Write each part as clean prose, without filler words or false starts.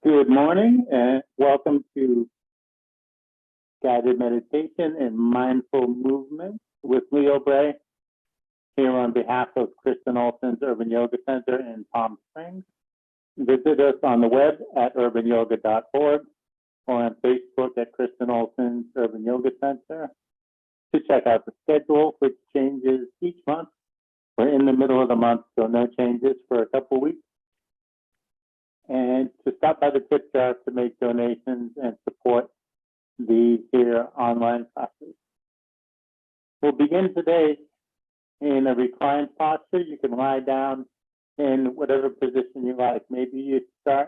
Good morning and welcome to Guided Meditation and Mindful Movement with Leo Bray here on behalf of Kristen Olson's Urban Yoga Center in Palm Springs. Visit us on the web at urbanyoga.org or on Facebook at Kristen Olson's Urban Yoga Center to check out the schedule, which changes each month. We're in the middle of the month, so no changes for a couple of weeks. And to stop by the tip jar to make donations and support the here online classes. We'll begin today in a reclined posture. You can lie down in whatever position you like. Maybe you start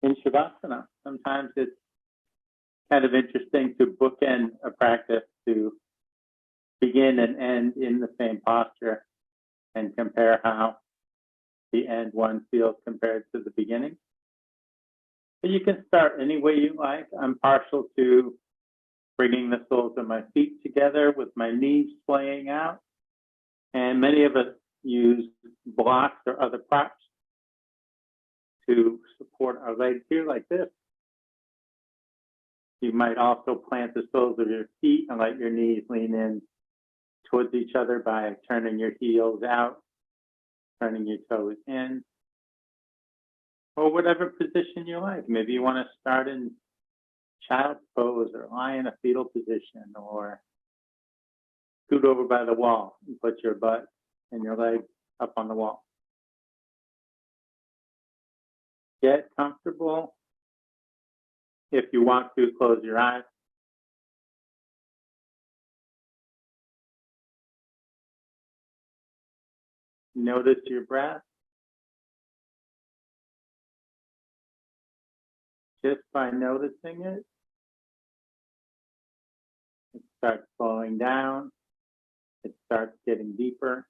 in Shavasana. Sometimes it's kind of interesting to bookend a practice to begin and end in the same posture and compare how the end one feels compared to the beginning. But you can start any way you like. I'm partial to bringing the soles of my feet together with my knees splaying out. And many of us use blocks or other props to support our legs here like this. You might also plant the soles of your feet and let your knees lean in towards each other by turning your heels out, turning your toes in, or whatever position you like. Maybe you want to start in child's pose or lie in a fetal position or scoot over by the wall and put your butt and your legs up on the wall. Get comfortable. If you want to, close your eyes. Notice your breath. Just by noticing it, it starts slowing down. It starts getting deeper.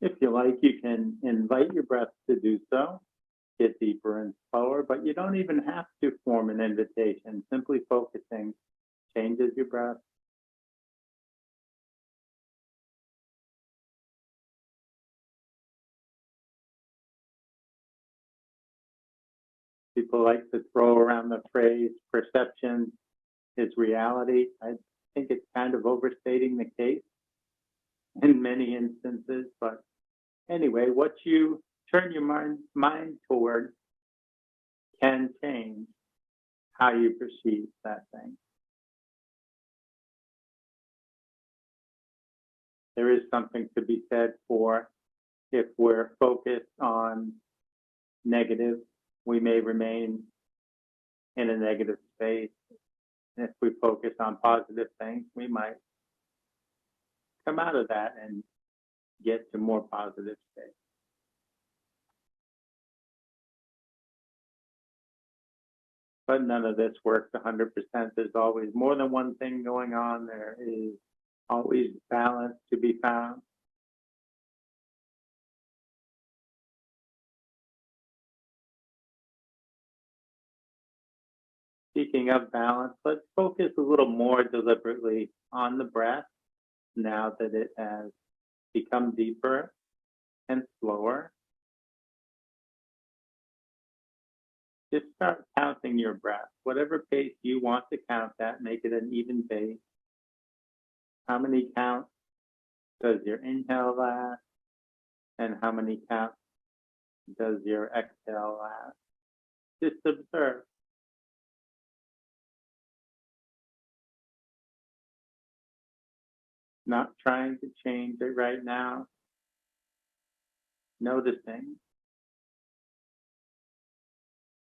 If you like, you can invite your breath to do so. Get deeper and slower, but you don't even have to form an invitation. Simply focusing changes your breath. People like to throw around the phrase perception is reality. I think it's kind of overstating the case in many instances, but anyway, what you turn your mind toward can change how you perceive that thing. There is something to be said for if we're focused on negative, we may remain in a negative space. And if we focus on positive things, we might come out of that and get to more positive states. But none of this works 100%. There's always more than one thing going on. There is always balance to be found. Speaking of balance, let's focus a little more deliberately on the breath now that it has become deeper and slower. Just start counting your breath. Whatever pace you want to count at, make it an even pace. How many counts does your inhale last? And how many counts does your exhale last? Just observe. Not trying to change it right now. Noticing.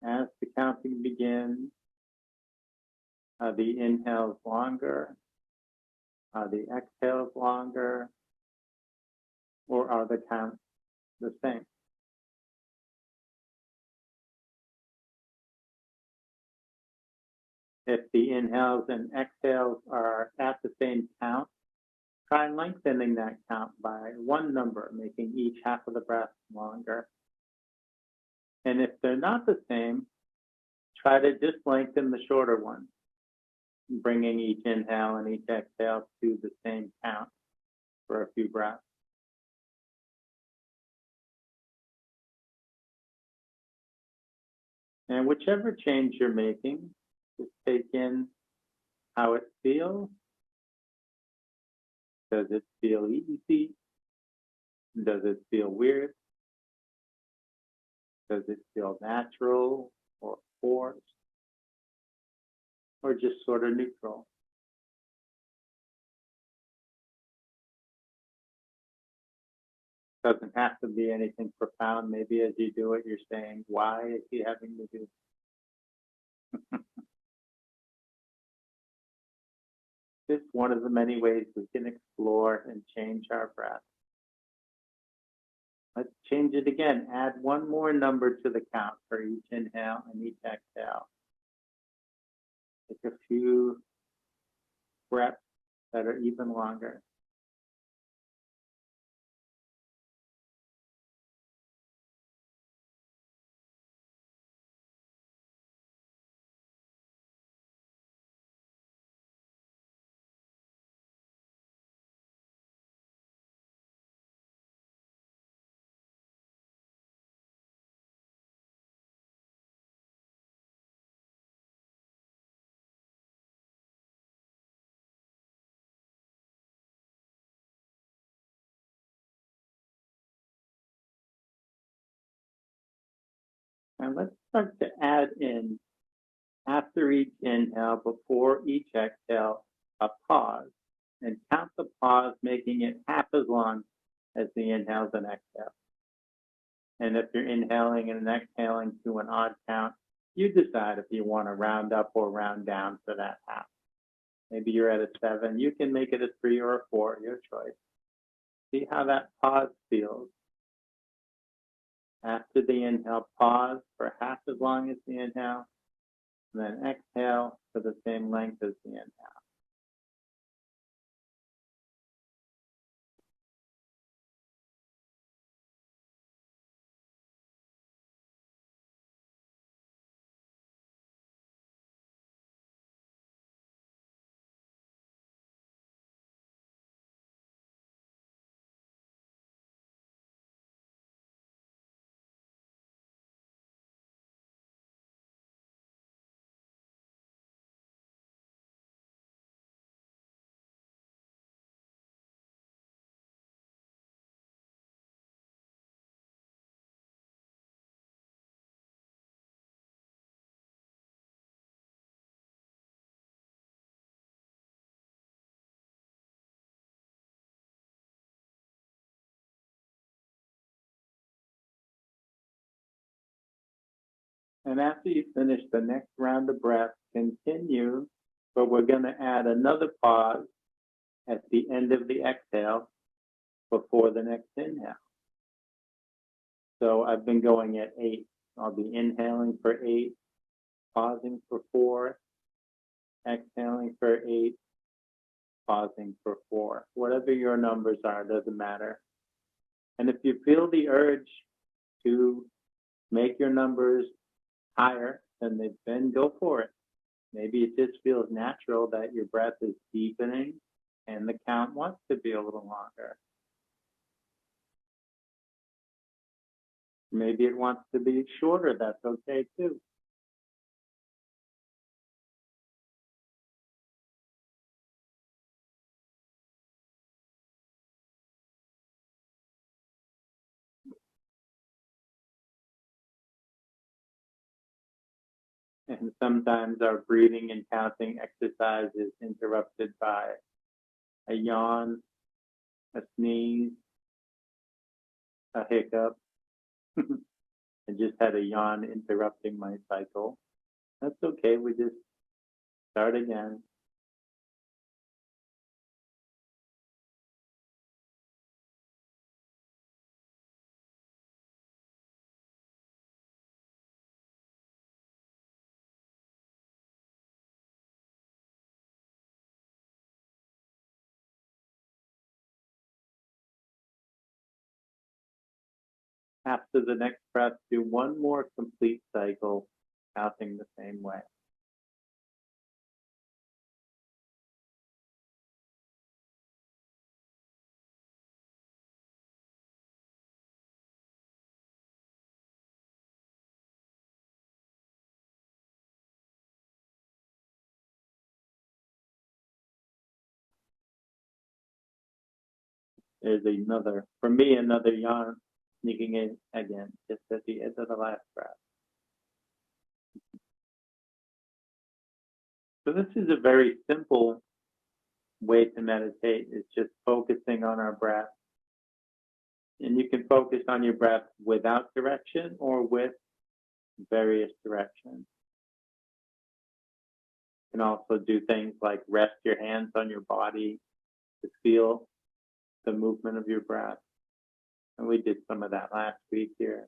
As the counting begins, are the inhales longer? Are the exhales longer? Or are the counts the same? If the inhales and exhales are at the same count, try lengthening that count by one number, making each half of the breath longer. And if they're not the same, try to just lengthen the shorter one. bringing each inhale and each exhale to the same count for a few breaths. And whichever change you're making, just take in how it feels. Does it feel easy? Does it feel weird? Does it feel natural or forced? Or just sort of neutral? Doesn't have to be anything profound. Maybe as you do it, you're saying, why is he having to do this? This is one of the many ways we can explore and change our breath. Let's change it again. Add one more number to the count for each inhale and each exhale. Take a few breaths that are even longer. And let's start to add in, after each inhale, before each exhale, a pause. And count the pause, making it half as long as the inhales and exhales. And if you're inhaling and exhaling to an odd count, you decide if you want to round up or round down for that half. Maybe you're at a 7. You can make it a 3 or a 4, your choice. See how that pause feels. After the inhale, pause for half as long as the inhale, and then exhale for the same length as the inhale. And after you finish the next round of breath, continue, but we're going to add another pause at the end of the exhale before the next inhale. So I've been going at 8. I'll be inhaling for 8, pausing for 4, exhaling for 8, pausing for 4. Whatever your numbers are, doesn't matter. And if you feel the urge to make your numbers higher than they've been, go for it. Maybe it just feels natural that your breath is deepening and the count wants to be a little longer. Maybe it wants to be shorter. That's okay too. And sometimes our breathing and counting exercise is interrupted by a yawn, a sneeze, a hiccup. I just had a yawn interrupting my cycle. That's okay. We just start again. After the next breath, do one more complete cycle, counting the same way. There's another, for me, another yawn sneaking in again, just at the end of the last breath. So this is a very simple way to meditate. It's just focusing on our breath. And you can focus on your breath without direction or with various directions. You can also do things like rest your hands on your body to feel the movement of your breath. And we did some of that last week here.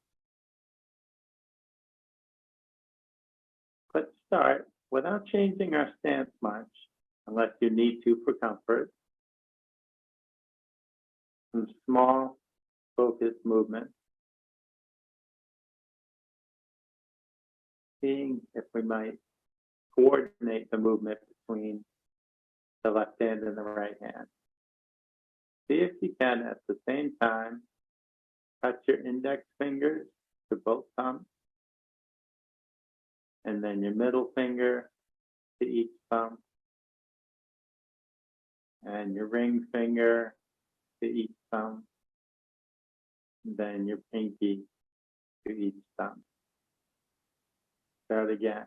Let's start without changing our stance much, unless you need to for comfort. Some small, focused movements. Seeing if we might coordinate the movement between the left hand and the right hand. See if you can, at the same time, touch your index fingers to both thumbs, and then your middle finger to each thumb, and your ring finger to each thumb, and then your pinky to each thumb. Start again.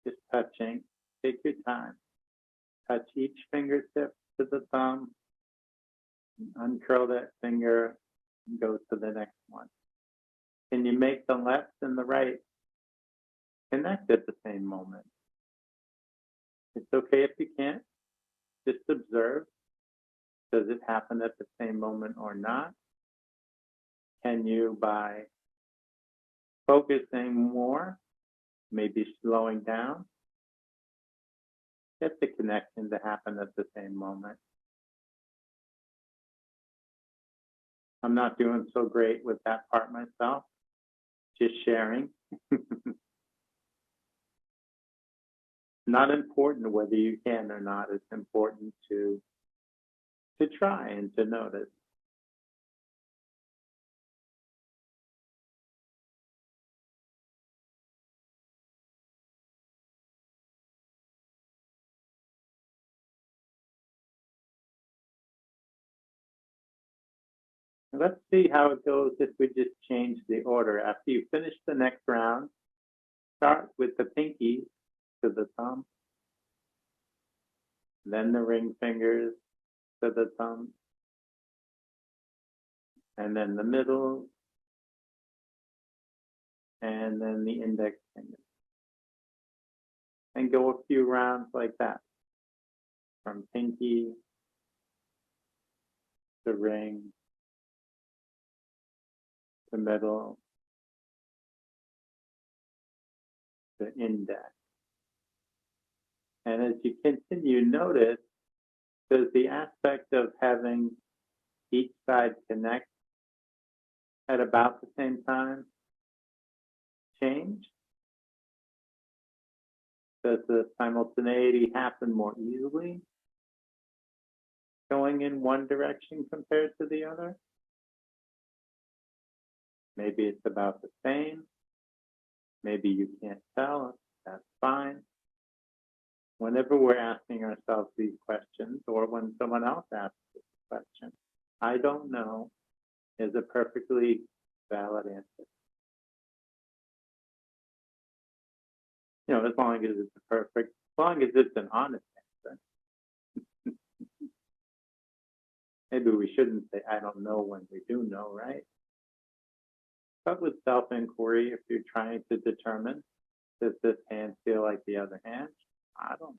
Just touching. Take your time. Touch each fingertip to the thumb, uncurl that finger, and go to the next one. Can you make the left and the right connect at the same moment? It's okay if you can't. Just observe. Does it happen at the same moment or not? Can you, by focusing more, maybe slowing down, get the connection to happen at the same moment? I'm not doing so great with that part myself, just sharing. Not important whether you can or not. It's important to try and to notice. Let's see how it goes if we just change the order. After you finish the next round, start with the pinky to the thumb, then the ring fingers to the thumb, and then the middle, and then the index finger. And go a few rounds like that, from pinky to ring to middle to index. And as you continue, notice, does the aspect of having each side connect at about the same time change? Does the simultaneity happen more easily, going in one direction compared to the other? Maybe it's about the same. Maybe you can't tell. That's fine. Whenever we're asking ourselves these questions, or when someone else asks this question, I don't know is a perfectly valid answer. You know, as long as it's as long as it's an honest answer. Maybe we shouldn't say, I don't know, when we do know, right? But with self-inquiry, if you're trying to determine, does this hand feel like the other hand? I don't know.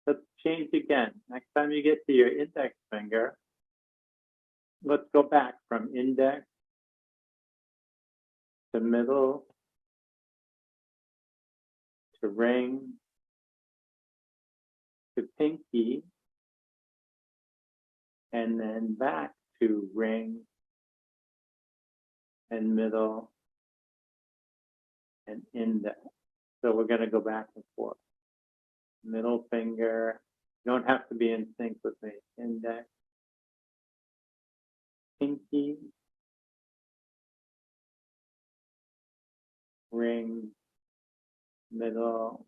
Let's change again. Next time you get to your index finger, let's go back from index to middle to ring to pinky, and then back to ring and middle and index. So we're going to go back and forth. Middle finger, you don't have to be in sync with me. Index, pinky, ring, middle,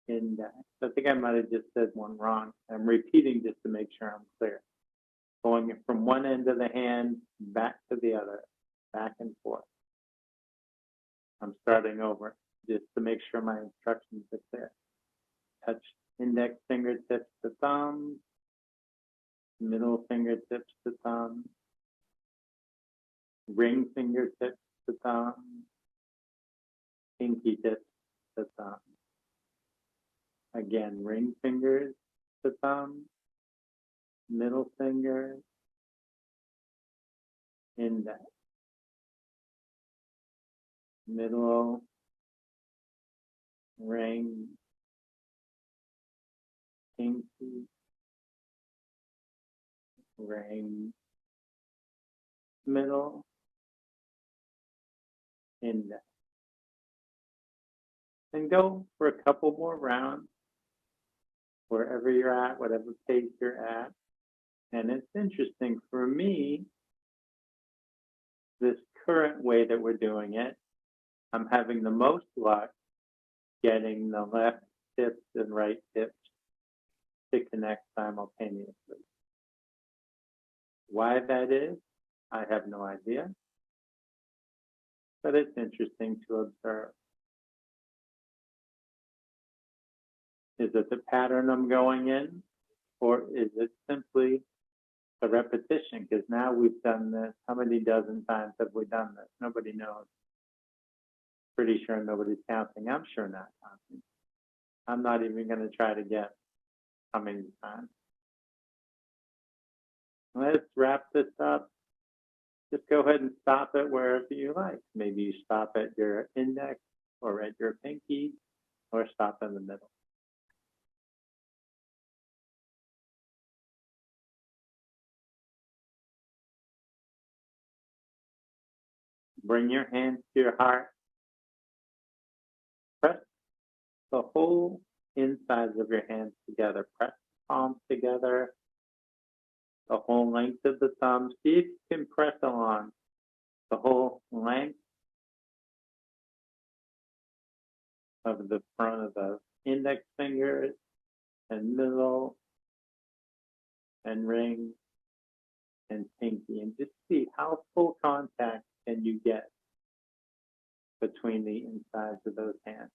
index. I think I might have just said one wrong. I'm repeating just to make sure I'm clear. Going from one end of the hand back to the other, back and forth. I'm starting over just to make sure my instructions are clear. Touch index fingertips to thumb, middle fingertips to thumb, ring fingertips to thumb, pinky tips to thumb. Again, ring fingers to thumb, middle finger, index, middle, ring, pinky, ring, middle, index. And go for a couple more rounds, wherever you're at, whatever pace you're at. And it's interesting for me, this current way that we're doing it, I'm having the most luck getting the left tips and right tips to connect simultaneously. Why that is, I have no idea, but it's interesting to observe. Is it the pattern I'm going in, or is it simply a repetition? Because now we've done this. How many dozen times have we done this? Nobody knows. Pretty sure nobody's counting. I'm sure not counting. I'm not even going to try to guess how many times. Let's wrap this up. Just go ahead and stop it wherever you like. Maybe you stop at your index or at your pinky, or stop in the middle. Bring your hands to your heart. Press the whole insides of your hands together. Press the palms together, the whole length of the thumb. See if you can press along the whole length of the front of the index fingers and middle and ring and pinky, and just see how full contact can you get between the insides of those hands.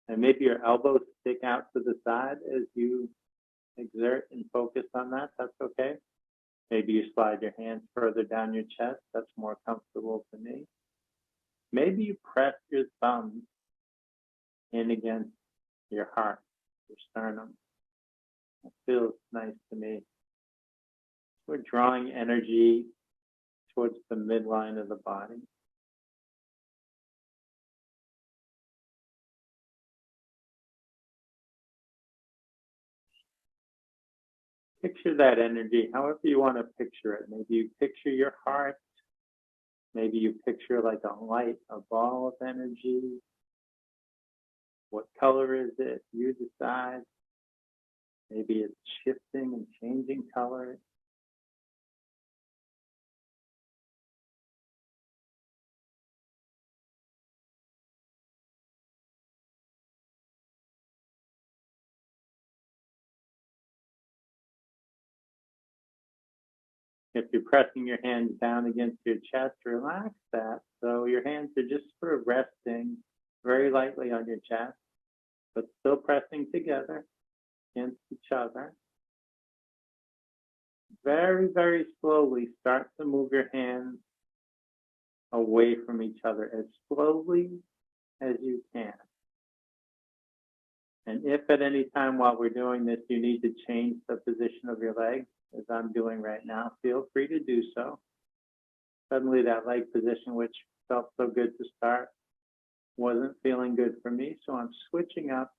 And maybe your elbows stick out to the side as you exert and focus on that. That's okay. Maybe you slide your hands further down your chest. That's more comfortable to me. Maybe you press your thumbs in against your heart, your sternum. It feels nice to me. We're drawing energy towards the midline of the body. Picture that energy however you want to picture it. Maybe you picture your heart. Maybe you picture like a light, a ball of energy. What color is it? You decide. Maybe it's shifting and changing color. If you're pressing your hands down against your chest, relax that. So your hands are just sort of resting very lightly on your chest, but still pressing together against each other. Very, very slowly start to move your hands away from each other as slowly as you can. And if at any time while we're doing this, you need to change the position of your legs, as I'm doing right now, feel free to do so. Suddenly that leg position, which felt so good to start, wasn't feeling good for me, so I'm switching up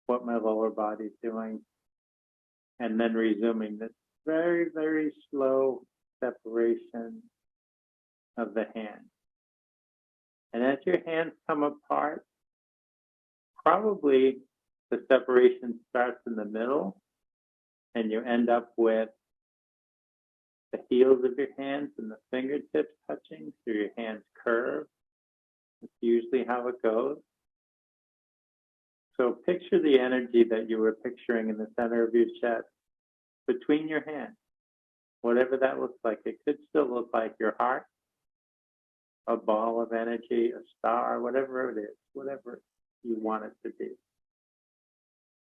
what my lower body's doing and then resuming this very, very slow separation of the hand. And as your hands come apart, probably the separation starts in the middle and you end up with the heels of your hands and the fingertips touching, so your hands curve. That's usually how it goes. So picture the energy that you were picturing in the center of your chest, between your hands, whatever that looks like. It could still look like your heart, a ball of energy, a star, whatever it is, whatever you want it to be.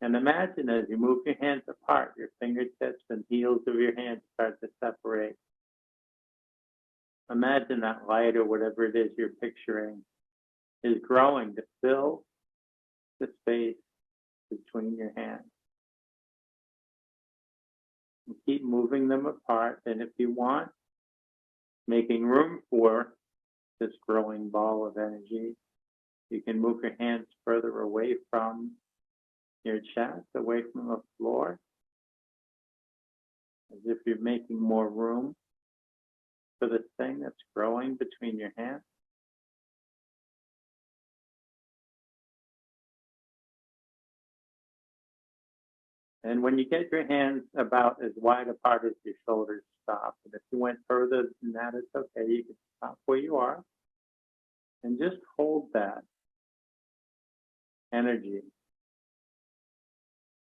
And imagine as you move your hands apart, your fingertips and heels of your hands start to separate. Imagine that light or whatever it is you're picturing is growing to fill the space between your hands. And keep moving them apart, and if you want, making room for this growing ball of energy, you can move your hands further away from your chest, away from the floor, as if you're making more room for this thing that's growing between your hands. And when you get your hands about as wide apart as your shoulders, stop. And if you went further than that, it's okay. You can stop where you are and just hold that energy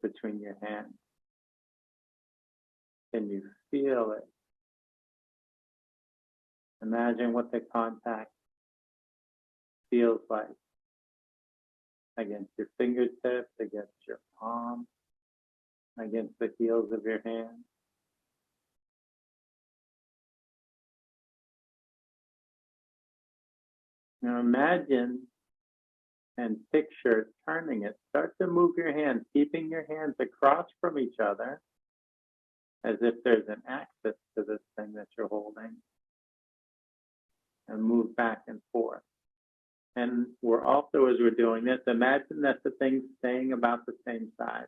between your hands. Can you feel it? Imagine what the contact feels like against your fingertips, against your palm, against the heels of your hands. Now imagine and picture turning it. Start to move your hands, keeping your hands across from each other as if there's an axis to this thing that you're holding, and move back and forth. And we're also, as we're doing this, imagine that the thing's staying about the same size.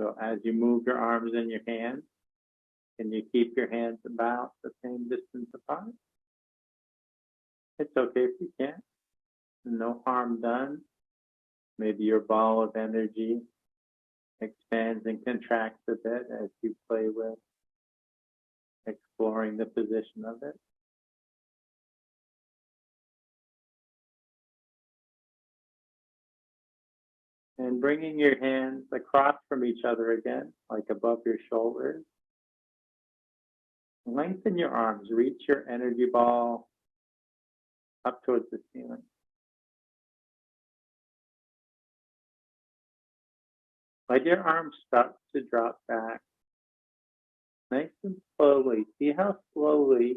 So as you move your arms and your hands, can you keep your hands about the same distance apart? It's okay if you can't. No harm done. Maybe your ball of energy expands and contracts a bit as you play with exploring the position of it. And bringing your hands across from each other again, like above your shoulders. Lengthen your arms, reach your energy ball up towards the ceiling. Let your arms start to drop back. Nice and slowly. See how slowly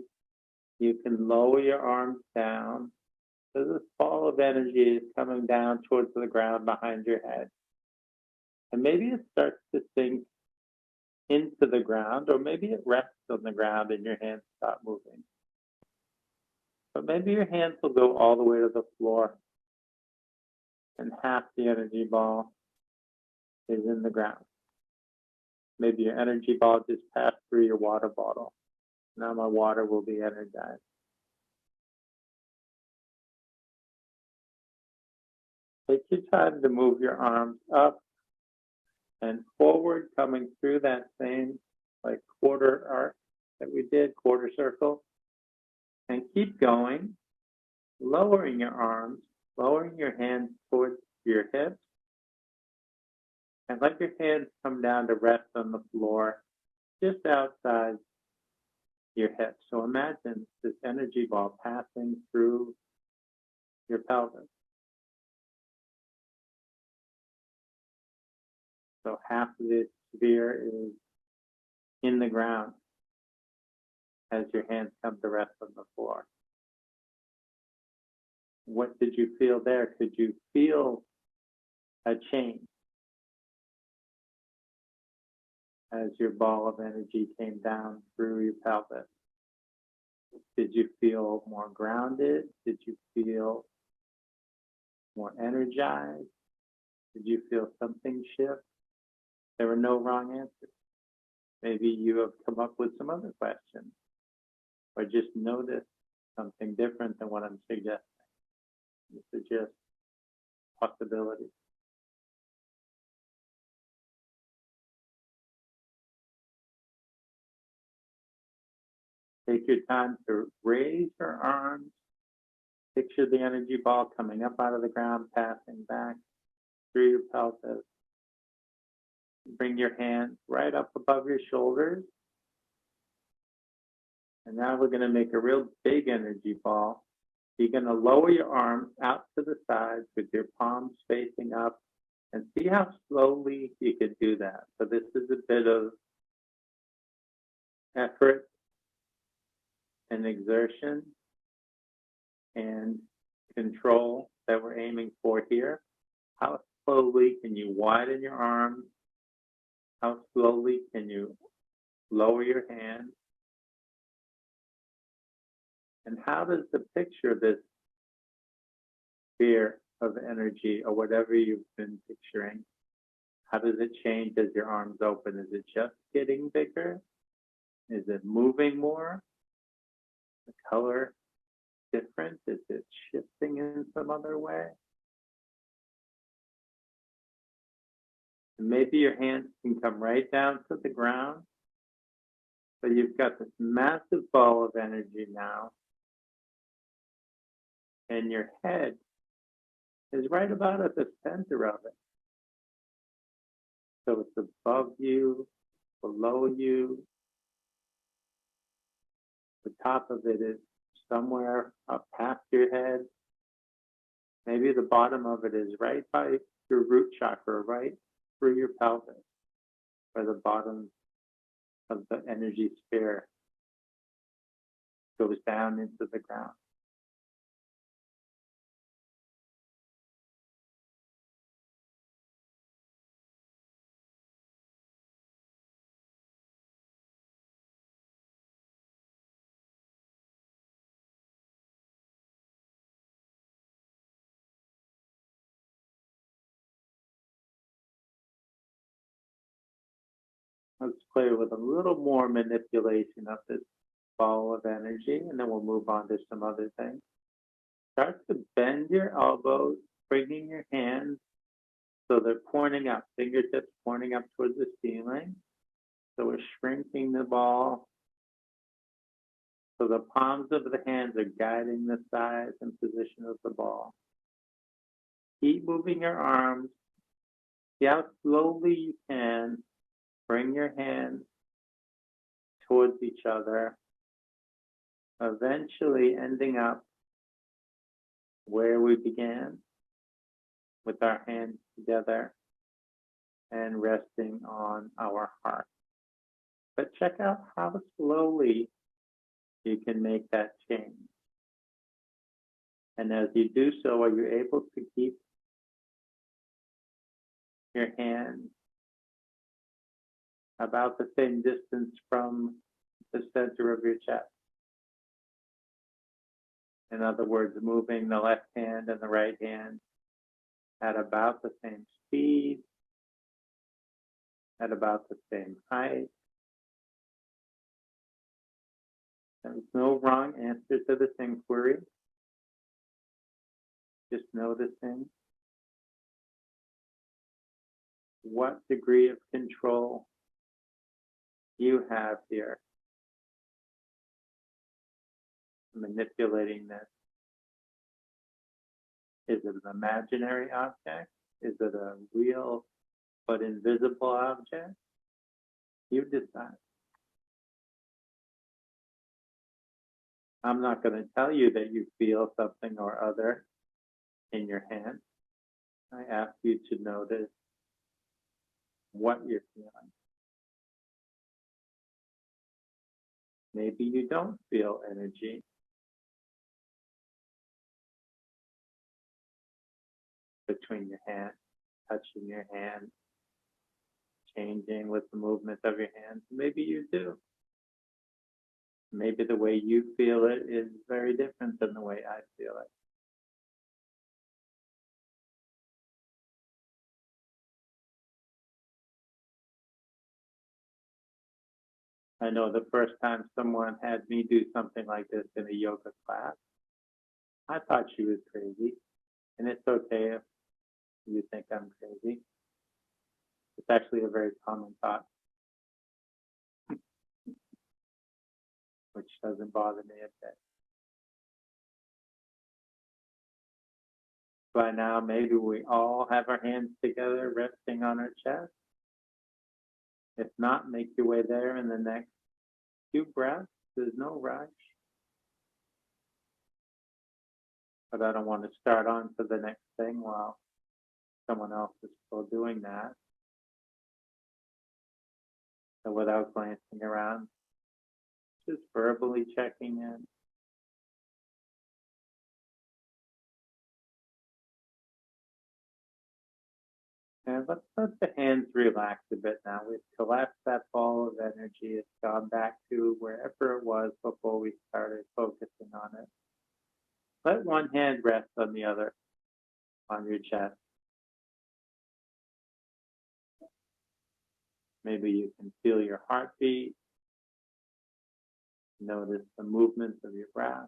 you can lower your arms down. So this ball of energy is coming down towards the ground behind your head. And maybe it starts to sink into the ground, or maybe it rests on the ground and your hands stop moving. But maybe your hands will go all the way to the floor and half the energy ball is in the ground. Maybe your energy ball just passed through your water bottle. Now my water will be energized. Take your time to move your arms up and forward, coming through that same like quarter arc that we did, quarter circle. And keep going, lowering your arms, lowering your hands towards your hips. And let your hands come down to rest on the floor just outside your hips. So imagine this energy ball passing through your pelvis. So half of this sphere is in the ground as your hands come to rest on the floor. What did you feel there? Could you feel a change as your ball of energy came down through your pelvis? Did you feel more grounded? Did you feel more energized? Did you feel something shift? There were no wrong answers. Maybe you have come up with some other questions, or just noticed something different than what I'm suggesting. This is just possibilities. Take your time to raise your arms. Picture the energy ball coming up out of the ground, passing back. through your pelvis. Bring your hands right up above your shoulders. And now we're going to make a real big energy ball. You're going to lower your arms out to the sides with your palms facing up and see how slowly you can do that. So this is a bit of effort and exertion and control that we're aiming for here. How slowly can you widen your arms? How slowly can you lower your hands? And how does the picture of this sphere of energy or whatever you've been picturing, how does it change as your arms open? Is it just getting bigger? Is it moving more? The color different? Is it shifting in some other way? And maybe your hands can come right down to the ground. So you've got this massive ball of energy now. And your head is right about at the center of it. So it's above you, below you. The top of it is somewhere up past your head. Maybe the bottom of it is right by your root chakra, right through your pelvis, where the bottom of the energy sphere goes down into the ground. Let's play with a little more manipulation of this ball of energy, and then we'll move on to some other things. Start to bend your elbows, bringing your hands so they're pointing up, fingertips pointing up towards the ceiling. So we're shrinking the ball. So the palms of the hands are guiding the size and position of the ball. Keep moving your arms. See how slowly you can bring your hands towards each other, eventually ending up where we began, with our hands together and resting on our heart. But check out how slowly you can make that change. And as you do so, are you able to keep your hands about the same distance from the center of your chest? In other words, moving the left hand and the right hand at about the same speed, at about the same height. There's no wrong answer to this inquiry. Just noticing what degree of control you have here, manipulating this. Is it an imaginary object? Is it a real but invisible object? You decide. I'm not going to tell you that you feel something or other in your hand. I ask you to notice what you're feeling. Maybe you don't feel energy. Between your hands, touching your hands, changing with the movement of your hands. Maybe you do. Maybe the way you feel it is very different than the way I feel it. I know the first time someone had me do something like this in a yoga class, I thought she was crazy. And it's okay if you think I'm crazy. It's actually a very common thought, which doesn't bother me a bit. By now, maybe we all have our hands together resting on our chest. If not, make your way there in the next few breaths. There's no rush. But I don't want to start on to the next thing while someone else is still doing that. So without glancing around, just verbally checking in. And let's let the hands relax a bit now. We've collapsed that ball of energy. It's gone back to wherever it was before we started focusing on it. Let one hand rest on the other, on your chest. Maybe you can feel your heartbeat. Notice the movements of your breath.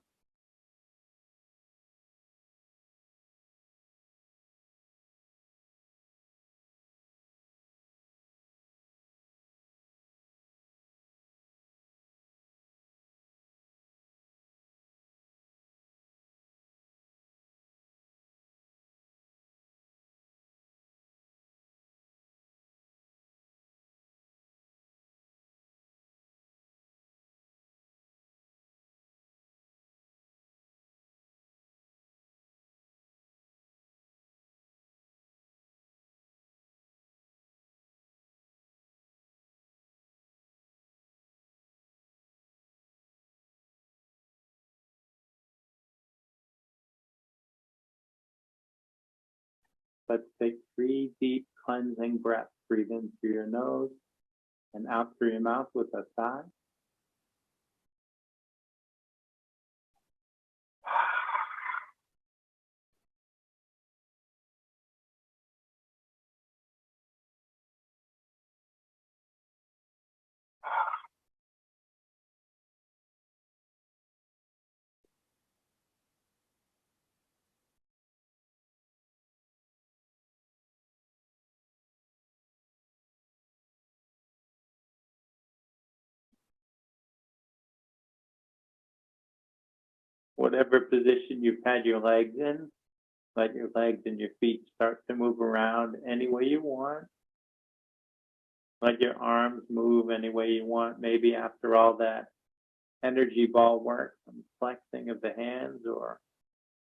Let's take 3 deep cleansing breaths. Breathe in through your nose and out through your mouth with a sigh. Whatever position you've had your legs in, let your legs and your feet start to move around any way you want. Let your arms move any way you want. Maybe after all that energy ball work, some flexing of the hands or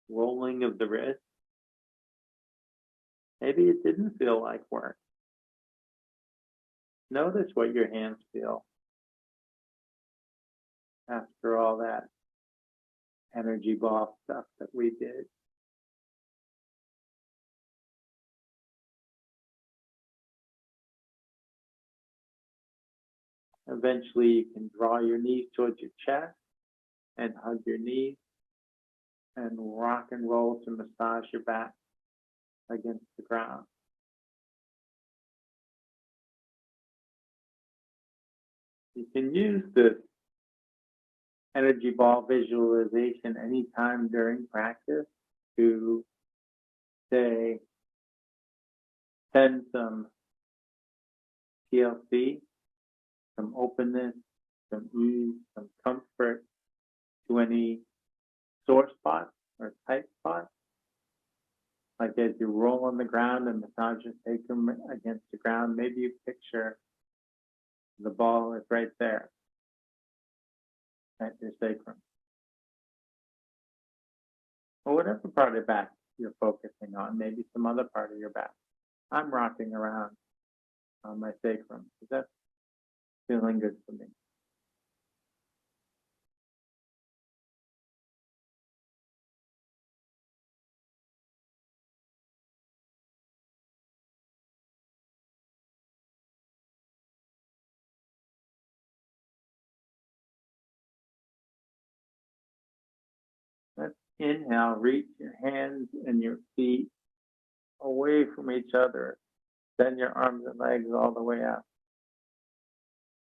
rolling of the wrists. Maybe it didn't feel like work. Notice what your hands feel after all that energy ball stuff that we did. Eventually, you can draw your knees towards your chest and hug your knees and rock and roll to massage your back against the ground. You can use this energy ball visualization anytime during practice to, say, send some TLC, some openness, some ease, some comfort to any sore spots or tight spots. Like as you roll on the ground and massage your sacrum against the ground, maybe you picture the ball is right there at your sacrum. Or whatever part of your back you're focusing on, maybe some other part of your back. I'm rocking around on my sacrum. That's feeling good for me. Let's inhale, reach your hands and your feet away from each other. Bend your arms and legs all the way up.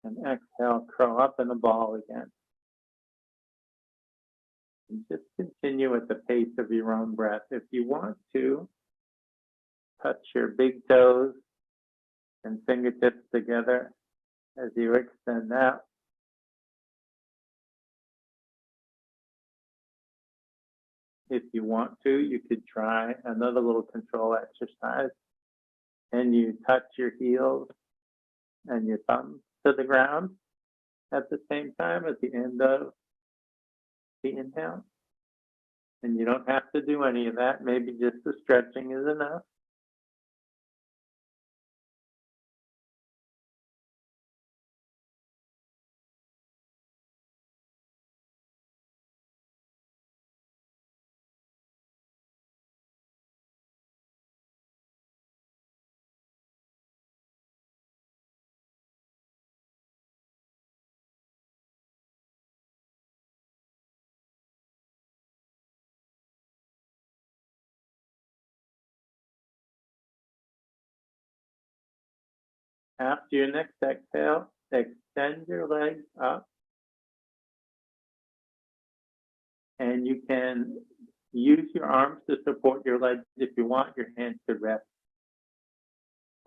And exhale, curl up in a ball again. And just continue at the pace of your own breath. If you want to, touch your big toes and fingertips together as you extend out. if you want to, you could try another little control exercise, and you touch your heels and your thumbs to the ground at the same time at the end of the inhale. And you don't have to do any of that. Maybe just the stretching is enough. After your next exhale, extend your legs up, and you can use your arms to support your legs if you want. Your hands could rest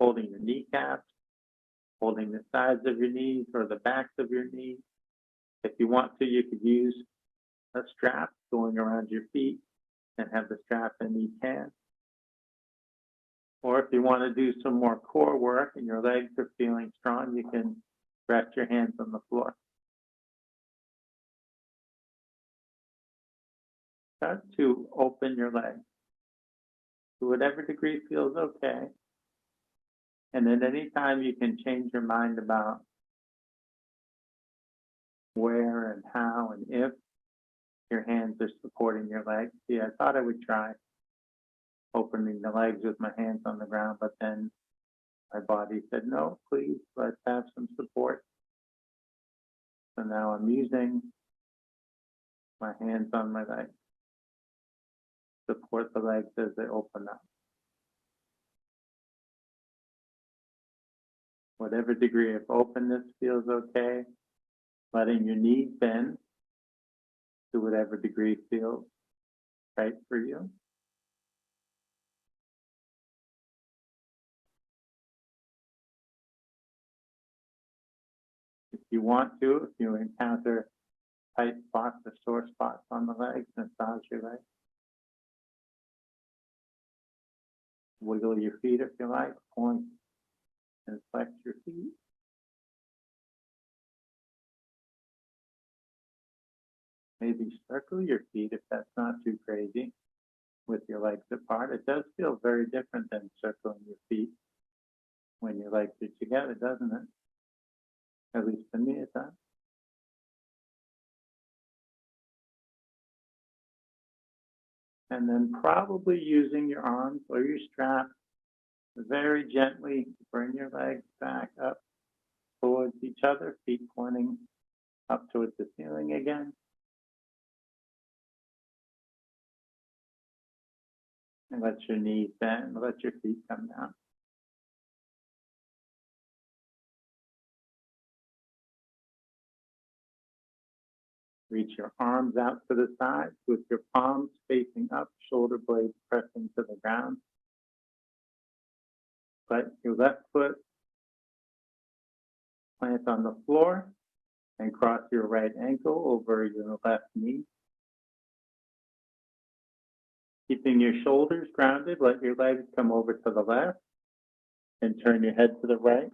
holding your kneecaps, holding the sides of your knees or the backs of your knees. If you want to, you could use a strap going around your feet and have the strap in each hand. Or if you want to do some more core work and your legs are feeling strong, you can rest your hands on the floor. Start to open your legs to whatever degree feels okay. And at any time you can change your mind about where and how and if your hands are supporting your legs. See, I thought I would try opening the legs with my hands on the ground, but then my body said, no, please, let's have some support. So now I'm using my hands on my legs. Support the legs as they open up. Whatever degree of openness feels okay, letting your knees bend to whatever degree feels right for you. If you want to, if you encounter tight spots or sore spots on the legs, massage your legs. Wiggle your feet if you like, point and flex your feet. Maybe circle your feet if that's not too crazy with your legs apart. It does feel very different than circling your feet when your legs are together, doesn't it? At least for me it does. And then probably using your arms or your strap, very gently bring your legs back up towards each other, feet pointing up towards the ceiling again. And let your knees bend, let your feet come down. Reach your arms out to the sides with your palms facing up, shoulder blades pressing to the ground. Let your left foot plant on the floor and cross your right ankle over your left knee. Keeping your shoulders grounded, let your legs come over to the left and turn your head to the right.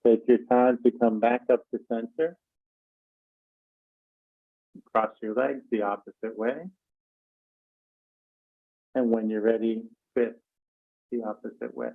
Take your time to come back up to center. Cross your legs the opposite way. And when you're ready, twist the opposite way.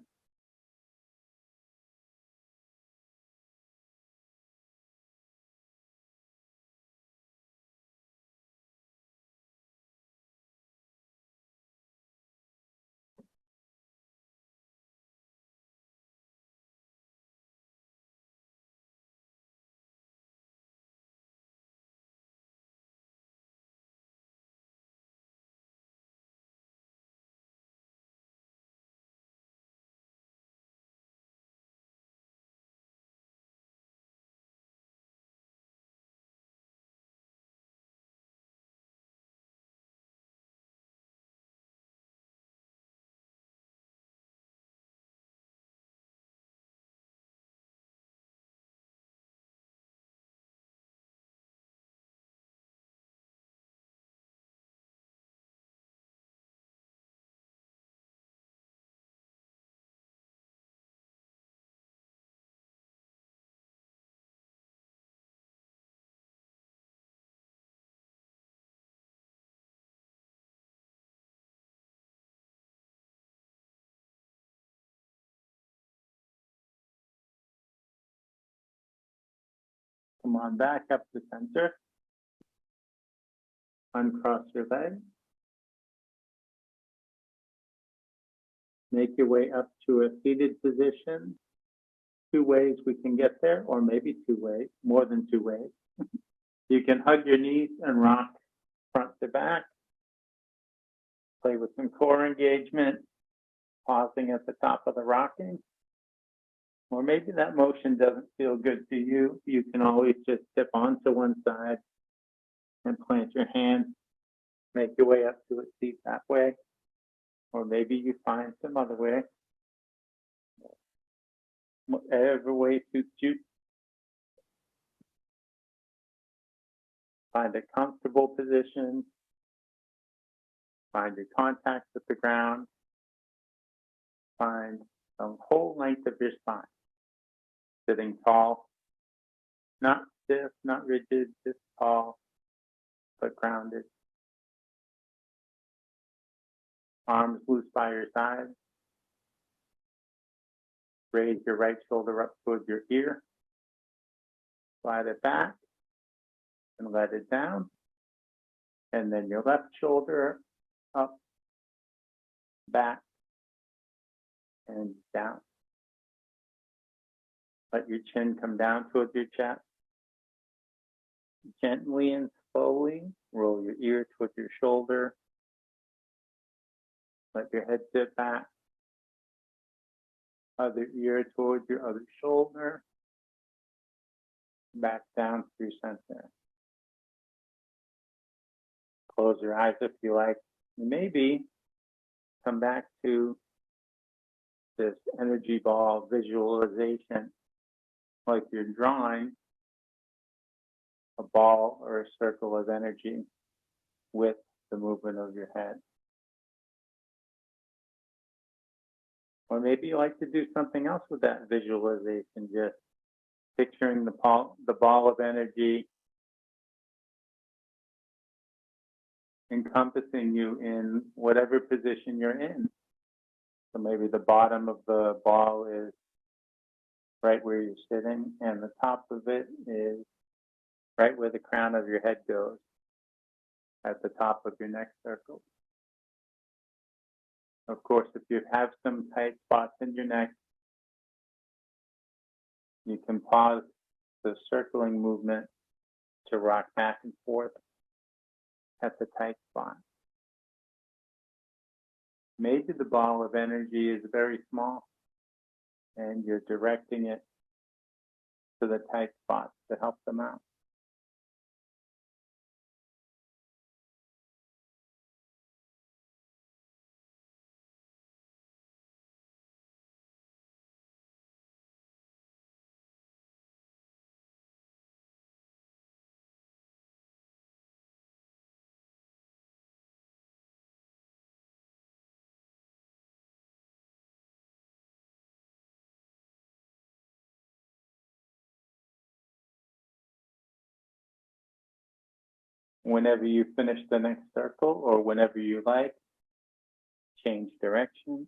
Come on back up to center. Uncross your legs. Make your way up to a seated position. 2 ways we can get there, or maybe 2 ways, more than 2 ways. You can hug your knees and rock front to back. Play with some core engagement, pausing at the top of the rocking. Or maybe that motion doesn't feel good to you. You can always just tip onto one side and plant your hands, make your way up to a seat that way. Or maybe you find some other way. Whatever way suits you. Find a comfortable position. Find your contact with the ground. Find the whole length of your spine. Sitting tall, not stiff, not rigid, just tall, but grounded. Arms loose by your sides. Raise your right shoulder up towards your ear. Slide it back and let it down. And then your left shoulder up, back, and down. Let your chin come down towards your chest. Gently and slowly roll your ear towards your shoulder. Let your head sit back. Other ear towards your other shoulder. Back down through center. Close your eyes if you like. Maybe come back to this energy ball visualization, like you're drawing a ball or a circle of energy with the movement of your head. Or maybe you like to do something else with that visualization, just picturing the ball of energy encompassing you in whatever position you're in. So maybe the bottom of the ball is right where you're sitting, and the top of it is right where the crown of your head goes, at the top of your neck circle. Of course, if you have some tight spots in your neck, you can pause the circling movement to rock back and forth at the tight spot. Maybe the ball of energy is very small and you're directing it to the tight spots to help them out. Whenever you finish the next circle, or whenever you like, change direction.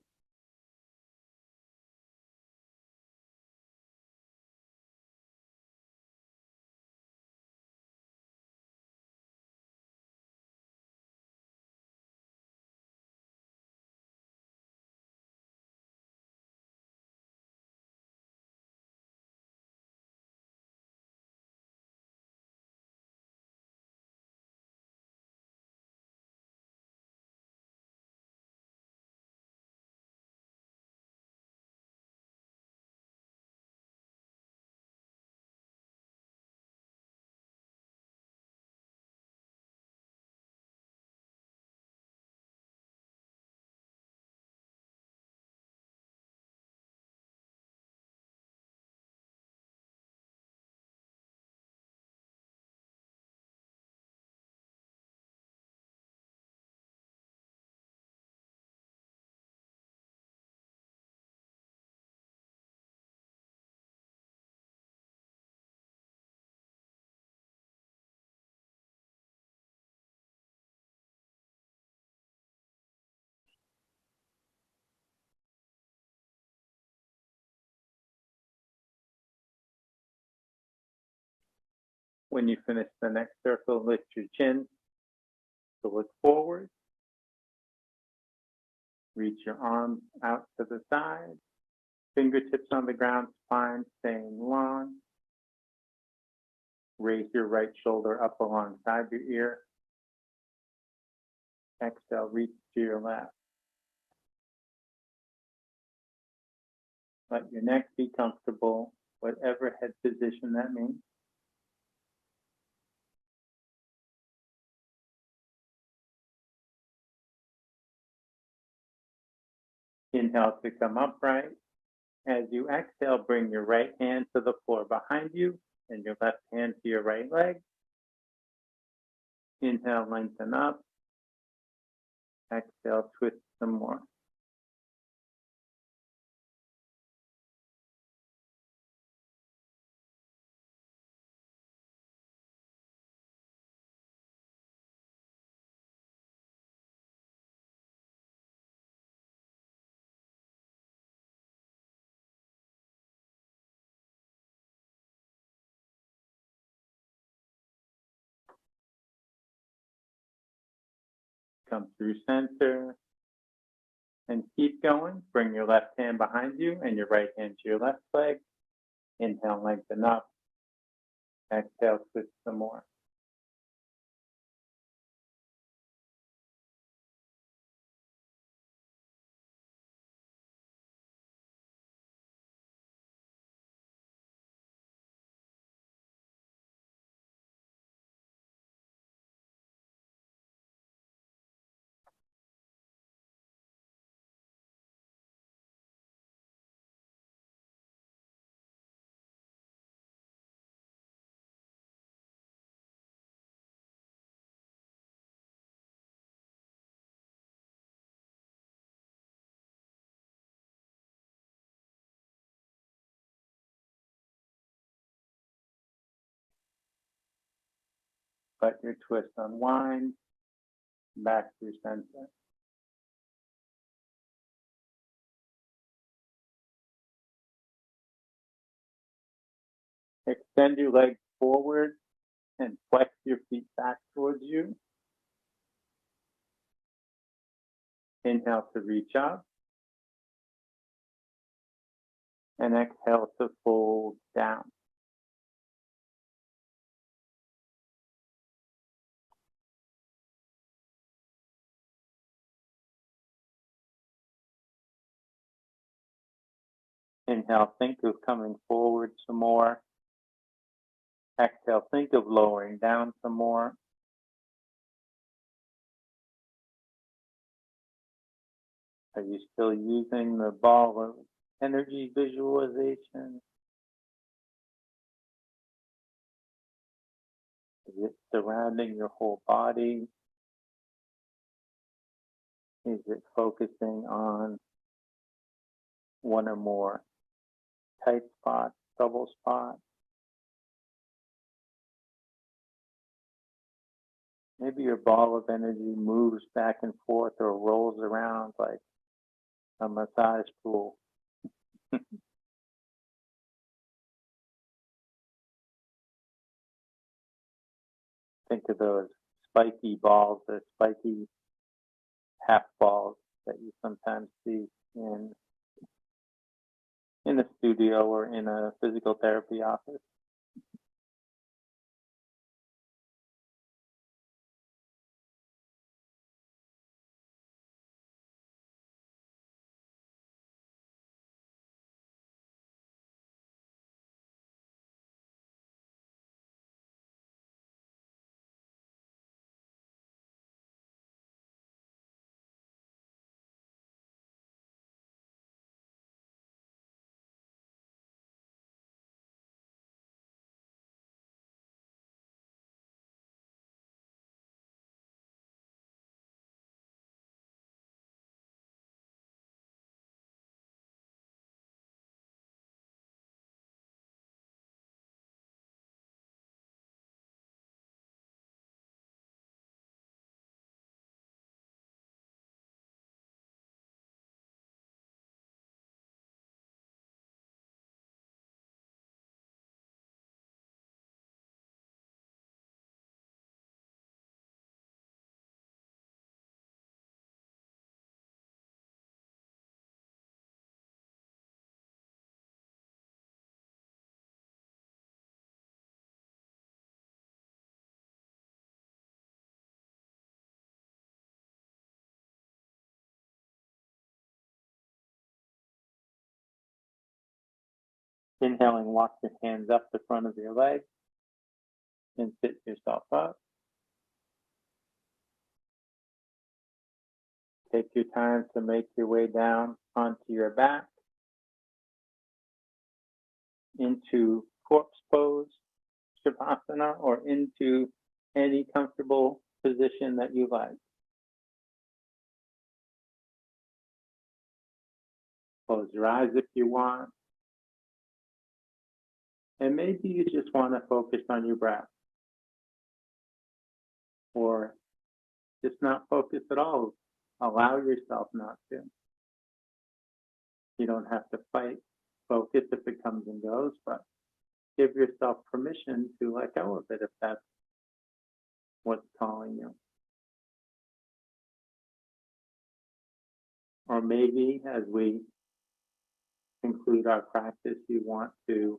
When you finish the next circle, lift your chin to look forward. Reach your arms out to the side. Fingertips on the ground, spine staying long. Raise your right shoulder up alongside your ear. Exhale, reach to your left. Let your neck be comfortable, whatever head position that means. Inhale to come upright. As you exhale, bring your right hand to the floor behind you and your left hand to your right leg. Inhale, lengthen up. Exhale, twist some more. Come through center and keep going. Bring your left hand behind you and your right hand to your left leg. Inhale, lengthen up. Exhale, twist some more. Let your twist unwind. Back through center. Extend your legs forward and flex your feet back towards you. Inhale to reach up. And exhale to fold down. Inhale, think of coming forward some more. Exhale, think of lowering down some more. Are you still using the ball of energy visualization? Is it surrounding your whole body? Is it focusing on one or more tight spots, double spots? Maybe your ball of energy moves back and forth or rolls around like a massage pool. Think of those spiky balls, the spiky half balls that you sometimes see in a studio or in a physical therapy office. Inhaling, walk your hands up the front of your legs and sit yourself up. Take your time to make your way down onto your back into corpse pose, shavasana, or into any comfortable position that you like. Close your eyes if you want. And maybe you just want to focus on your breath. Or just not focus at all. Allow yourself not to. You don't have to fight focus if it comes and goes, but give yourself permission to let go of it if that's what's calling you. Or maybe as we conclude our practice, you want to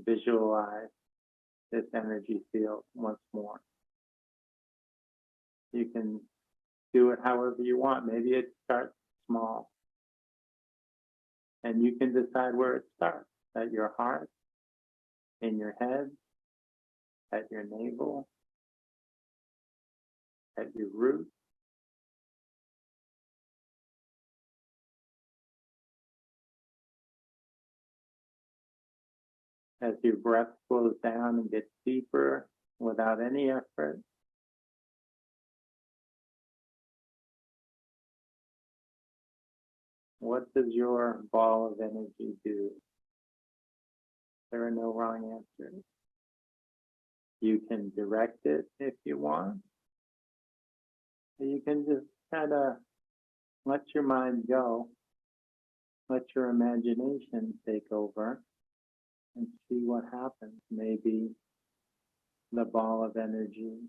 visualize this energy field once more. You can do it however you want. Maybe it starts small. And you can decide where it starts, at your heart, in your head, at your navel, at your root. As your breath slows down and gets deeper without any effort, what does your ball of energy do? There are no wrong answers. You can direct it if you want. You can just kind of let your mind go, let your imagination take over, and see what happens. Maybe the ball of energy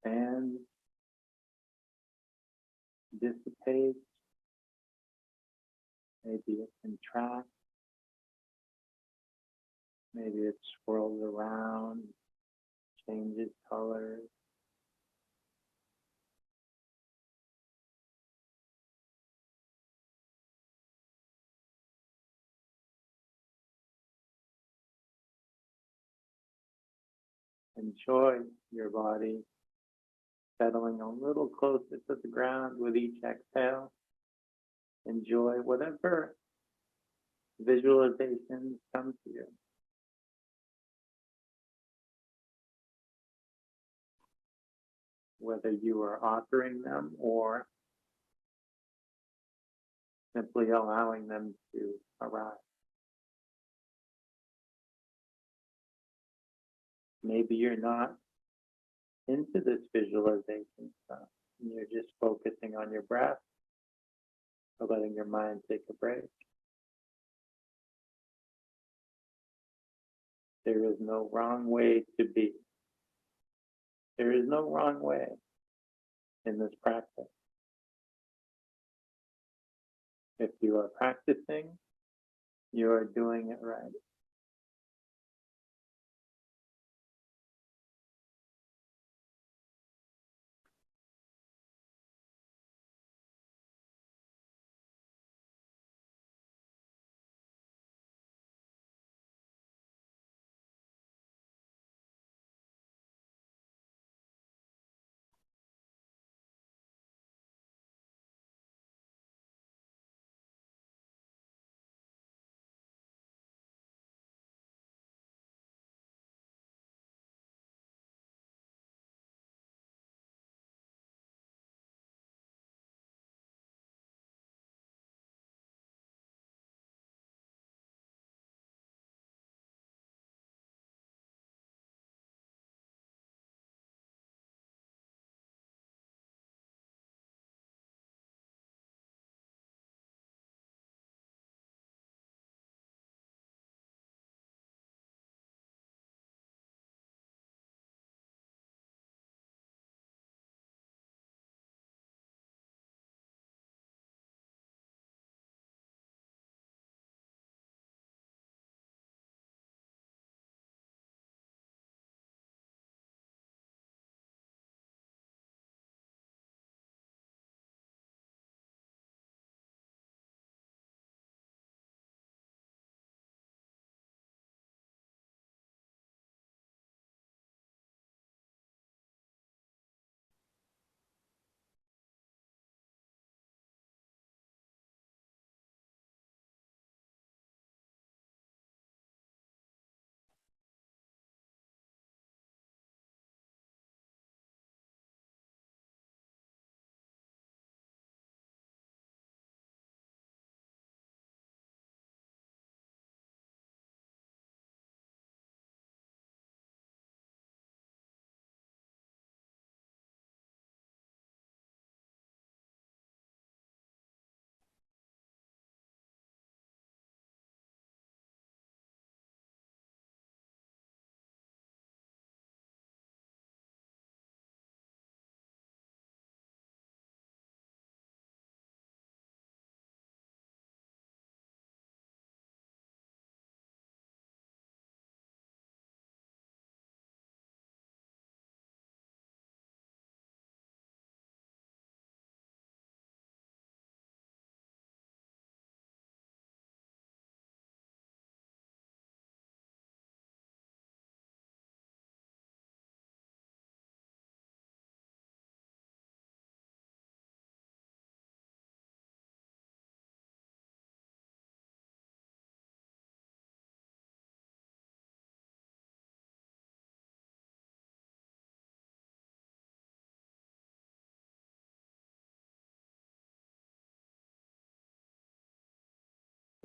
expands, dissipates, maybe it contracts, maybe it swirls around, changes colors. Enjoy your body settling a little closer to the ground with each exhale. Enjoy whatever visualizations come to you. Whether you are authoring them or simply allowing them to arise. Maybe you're not into this visualization stuff, and you're just focusing on your breath, or letting your mind take a break. There is no wrong way to be. There is no wrong way in this practice. If you are practicing, you are doing it right.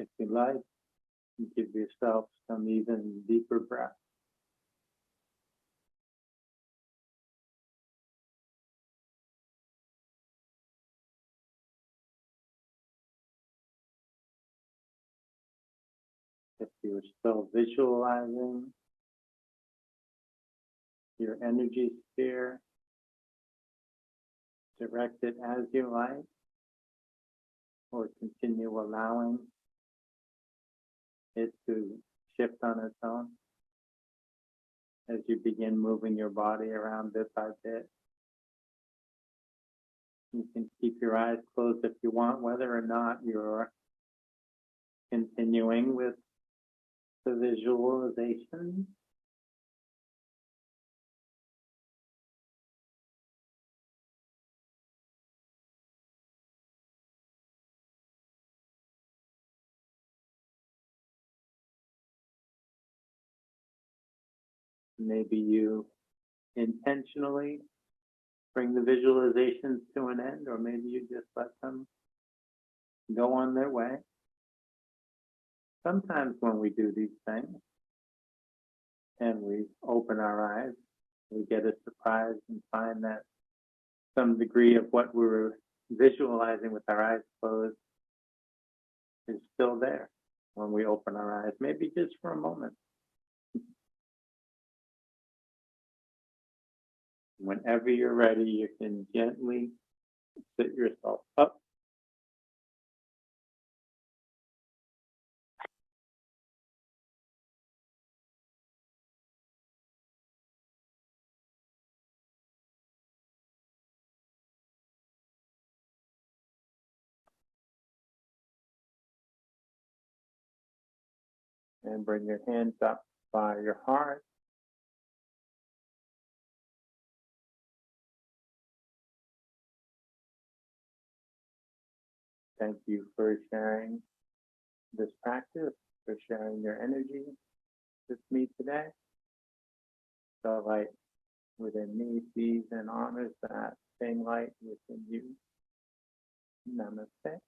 If you like, give yourself some even deeper breath. If you're still visualizing your energy sphere, direct it as you like, or continue allowing it to shift on its own as you begin moving your body around bit by bit. You can keep your eyes closed if you want, whether or not you're continuing with the visualization. Maybe you intentionally bring the visualizations to an end, or maybe you just let them go on their way. Sometimes when we do these things, and we open our eyes, we get a surprise and find that some degree of what we were visualizing with our eyes closed is still there when we open our eyes, maybe just for a moment. Whenever you're ready, you can gently sit yourself up. And bring your hands up by your heart. Thank you for sharing this practice, for sharing your energy with me today. The light within me sees and honors that same light within you. Namaste.